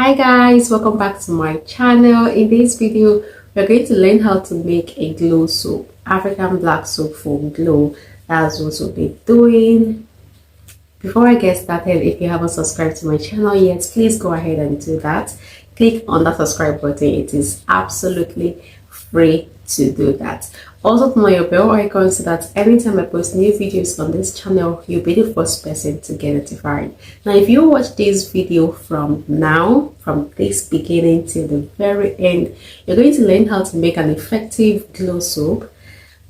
Hi guys, welcome back to my channel. In this video we're going to learn how to make a glow soap, African black soap for glow. That's what we'll be doing. Before I get started, if you haven't subscribed to my channel yet, please go ahead and do that. Click on that subscribe button. It is absolutely free to do that. Also turn on your bell icon so that anytime I post new videos on this channel, you'll be the first person to get notified. Now if you watch this video from this beginning till the very end, you're going to learn how to make an effective glow soap,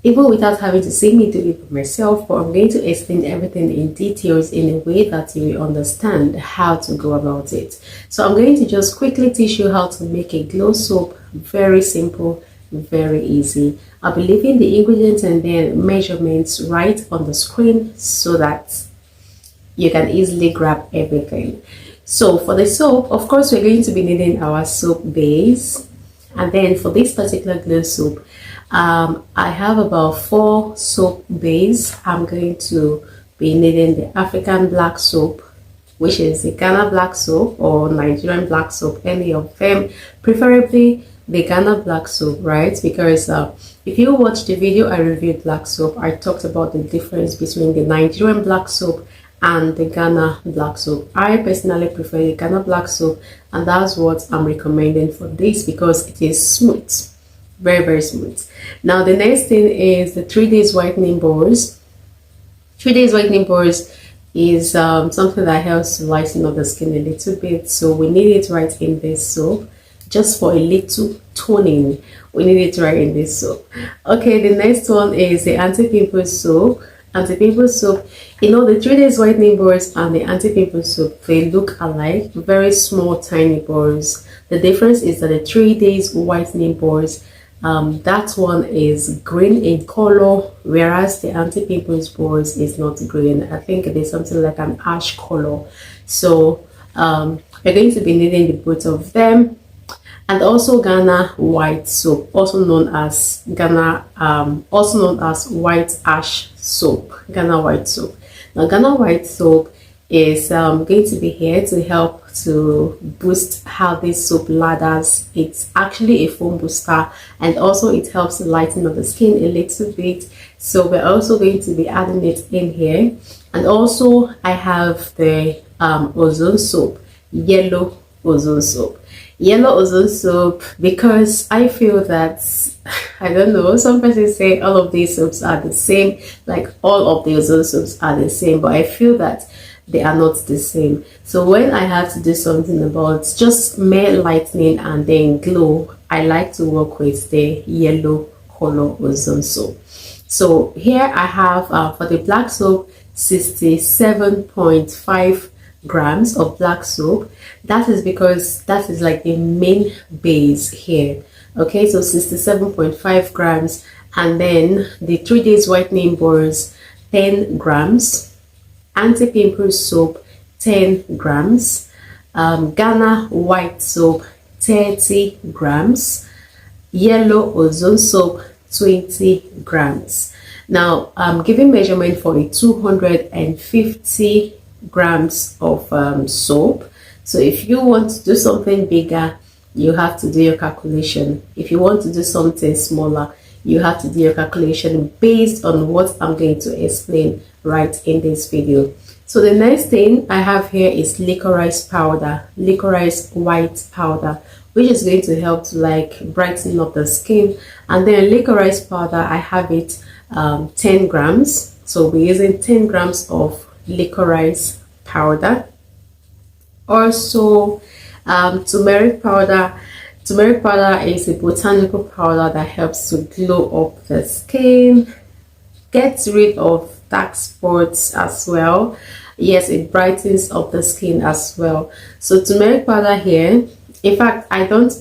even without having to see me do it myself. But I'm going to explain everything in details in a way that you will understand how to go about it. So I'm going to just quickly teach you how to make a glow soap. Very simple, very easy. I'll be leaving the ingredients and then measurements right on the screen so that you can easily grab everything. So for the soap, of course, we're going to be needing our soap base. And then for this particular glow soap, I have about 4 soap base. I'm going to be needing the African black soap, which is the Ghana black soap or Nigerian black soap, any of them, preferably the Ghana black soap, right? Because if you watch the video I reviewed black soap, I talked about the difference between the Nigerian black soap and the Ghana black soap. I personally prefer the Ghana black soap, and that's what I'm recommending for this because it is smooth, very smooth. Now the next thing is the 3 days whitening bars. 3 days whitening bars is something that helps to lighten up the skin a little bit, so we need it right in this soap. Just for a little toning, we need it right in this soap. Okay, the next one is the anti-pimple soap. Anti-pimple soap, you know, the 3 days whitening bars and the anti-pimple soap, they look alike, very small tiny bars. The difference is that the 3 days whitening bars, that one is green in color, whereas the anti-pimples bars is not green. I think it is something like an ash color. So we're going to be needing the both of them. And also Ghana white soap, also known as white ash soap, Ghana white soap. Now Ghana white soap is going to be here to help to boost how this soap lathers. It's actually a foam booster, and also it helps to lighten up the skin a little bit. So we're also going to be adding it in here. And also I have the ozone soap, yellow ozone soap. Yellow ozone soap, because I feel that, I don't know, some persons say all of these soaps are the same, like all of the ozone soaps are the same, but I feel that they are not the same. So when I have to do something about just mere lightening and then glow, I like to work with the yellow color ozone soap. So here I have for the black soap 67.5 grams of black soap. That is because that is like the main base here. Okay, so 67.5 grams, and then the 3 days whitening bars 10 grams, anti-pimple soap 10 grams, Ghana white soap 30 grams, yellow ozone soap 20 grams. Now I'm giving measurement for a 250 grams of soap. So if you want to do something bigger, you have to do your calculation. If you want to do something smaller, you have to do your calculation based on what I'm going to explain right in this video. So the next thing I have here is licorice powder, licorice white powder, which is going to help to like brighten up the skin. And then licorice powder, I have it 10 grams. So we're using 10 grams of licorice powder. Also turmeric powder. Turmeric powder is a botanical powder that helps to glow up the skin, gets rid of dark spots as well. Yes, it brightens up the skin as well. So turmeric powder here, in fact, I don't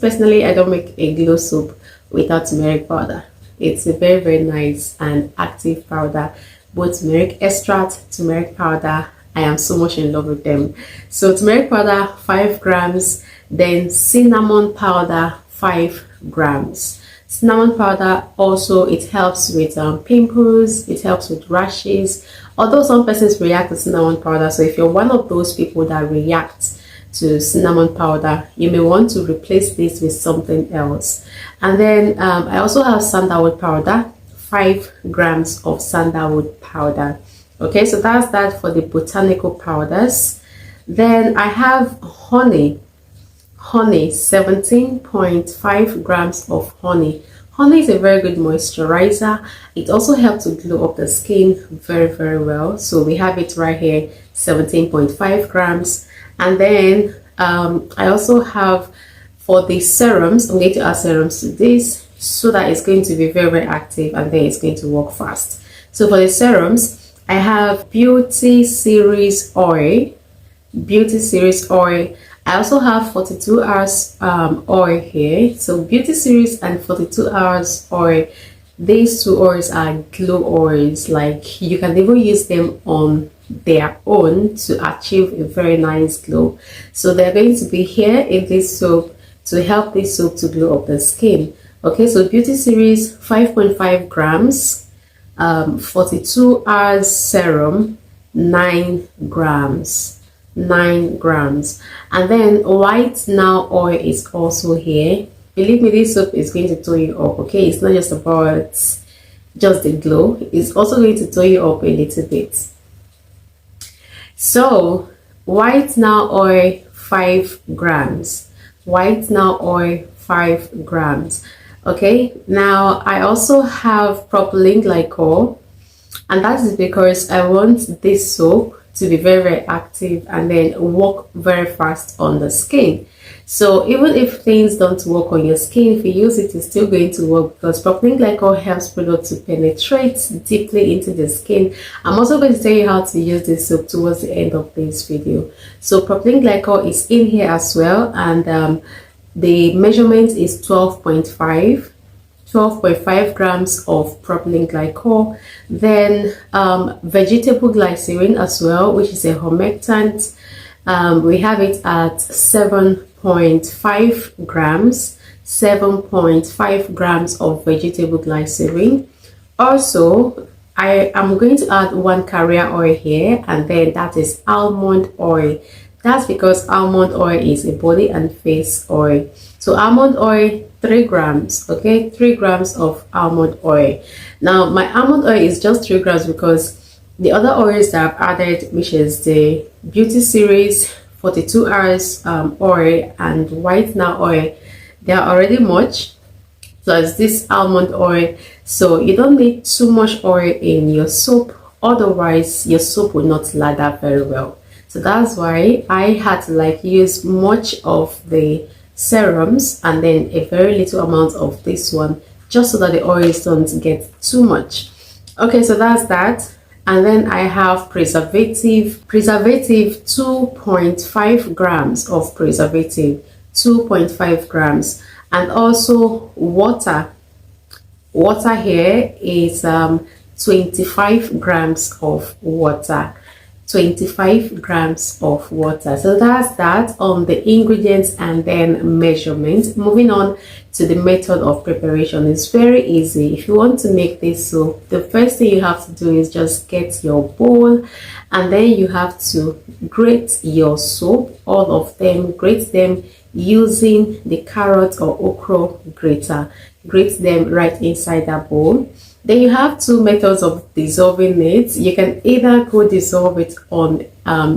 make a glow soap without turmeric powder. It's a very nice and active powder. Both turmeric extract, turmeric powder, I am so much in love with them. So turmeric powder 5 grams, then cinnamon powder 5 grams. Cinnamon powder also, it helps with pimples, it helps with rashes. Although some persons react to cinnamon powder, so if you're one of those people that react to cinnamon powder. You may want to replace this with something else. And then I also have sandalwood powder, 5 grams of sandalwood powder. Okay, so that's that for the botanical powders. Then I have honey, 17.5 grams of honey. Honey is a very good moisturizer. It also helps to glow up the skin very, very well. So we have it right here, 17.5 grams. And then I also have for the serums, I'm going to add serums to this so that it's going to be very, very active and then it's going to work fast. So for the serums, I have Beauty Series Oil. I also have 42 hours oil here. So Beauty Series and 42 hours oil, these two oils are glow oils. Like you can even use them on their own to achieve a very nice glow. So they're going to be here in this soap to help this soap to glow up the skin. Okay, so Beauty Series 5.5 grams, 42 hours serum, 9 grams. And then white now oil is also here. Believe me, this soap is going to tone you up. Okay, it's not just about just the glow, it's also going to tone you up a little bit. So white now oil, 5 grams. White now oil, 5 grams. Okay, now I also have propylene glycol, and that is because I want this soap to be very, very active and then work very fast on the skin. So even if things don't work on your skin, if you use it, it's still going to work because propylene glycol helps product to penetrate deeply into the skin. I'm also going to tell you how to use this soap towards the end of this video. So propylene glycol is in here as well, and the measurement is 12.5 grams of propylene glycol. Then vegetable glycerin as well, which is a humectant. We have it at 7.5 grams. 7.5 grams of vegetable glycerin. Also, I am going to add 1 carrier oil here, and then that is almond oil. That's because almond oil is a body and face oil. So almond oil, 3 grams. Okay, 3 grams of almond oil. Now my almond oil is just 3 grams because the other oils that I've added, which is the Beauty Series 42 hours oil and white now oil, they are already much, plus this almond oil. So you don't need too much oil in your soap, otherwise your soap will not lather very well. So that's why I had to like use much of the serums and then a very little amount of this one, just so that the oils don't get too much. Okay, so that's that. And then I have preservative 2.5 grams of preservative, 2.5 grams, and also water here is 25 grams of water. 25 grams of water. So that's that on the ingredients and then measurement. Moving on to the method of preparation. It's very easy. If you want to make this soap, the first thing you have to do is just get your bowl, and then you have to grate your soap, all of them. Grate them using the carrot or okra grater. Grate them right inside that bowl. Then you have 2 methods of dissolving it. You can either go dissolve it on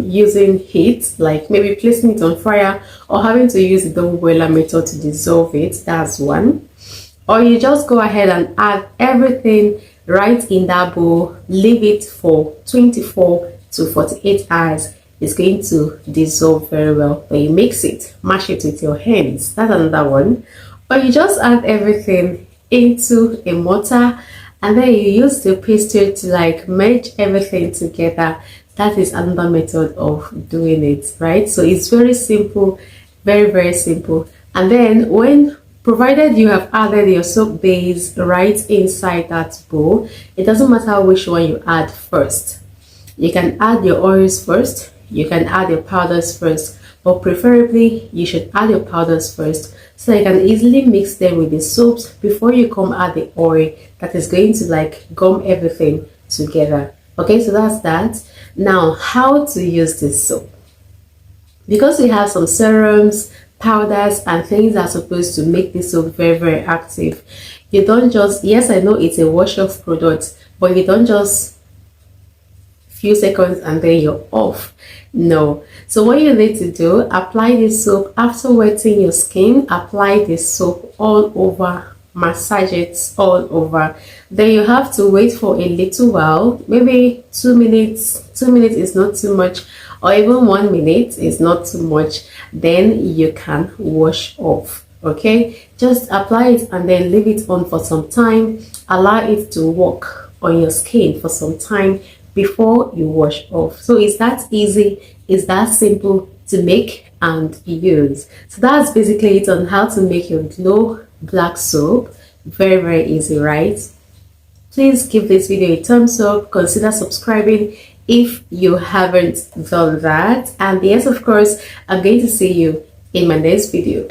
using heat, like maybe placing it on fire, or having to use the double boiler method to dissolve it. That's one. Or you just go ahead and add everything right in that bowl, leave it for 24 to 48 hours. It's going to dissolve very well. When you mix it, mash it with your hands. That's another one. Or you just add everything into a mortar, and then you use the pestle to like merge everything together. That is another method of doing it, right? So it's very simple, very, very simple. And then provided you have added your soap base right inside that bowl, it doesn't matter which one you add first. You can add your oils first, you can add your powders first, but preferably you should add your powders first, so you can easily mix them with the soaps before you come add the oil that is going to like gum everything together. Okay, so that's that. Now, how to use this soap. because we have some serums, powders, and things that are supposed to make this soap very, very active. You don't just, yes, I know it's a wash off product, but you don't just few seconds and then you're off. No. So what you need to do, apply this soap after wetting your skin. Apply this soap all over, massage it all over. Then you have to wait for a little while, maybe 2 minutes. 2 minutes is not too much, or even 1 minute is not too much. Then you can wash off. Okay, just apply it and then leave it on for some time. Allow it to work on your skin for some time before you wash off. So it's that easy, it's that simple to make and use. So that's basically it on how to make your glow black soap. Very, very easy, right? Please give this video a thumbs up, consider subscribing if you haven't done that, and yes, of course, I'm going to see you in my next video.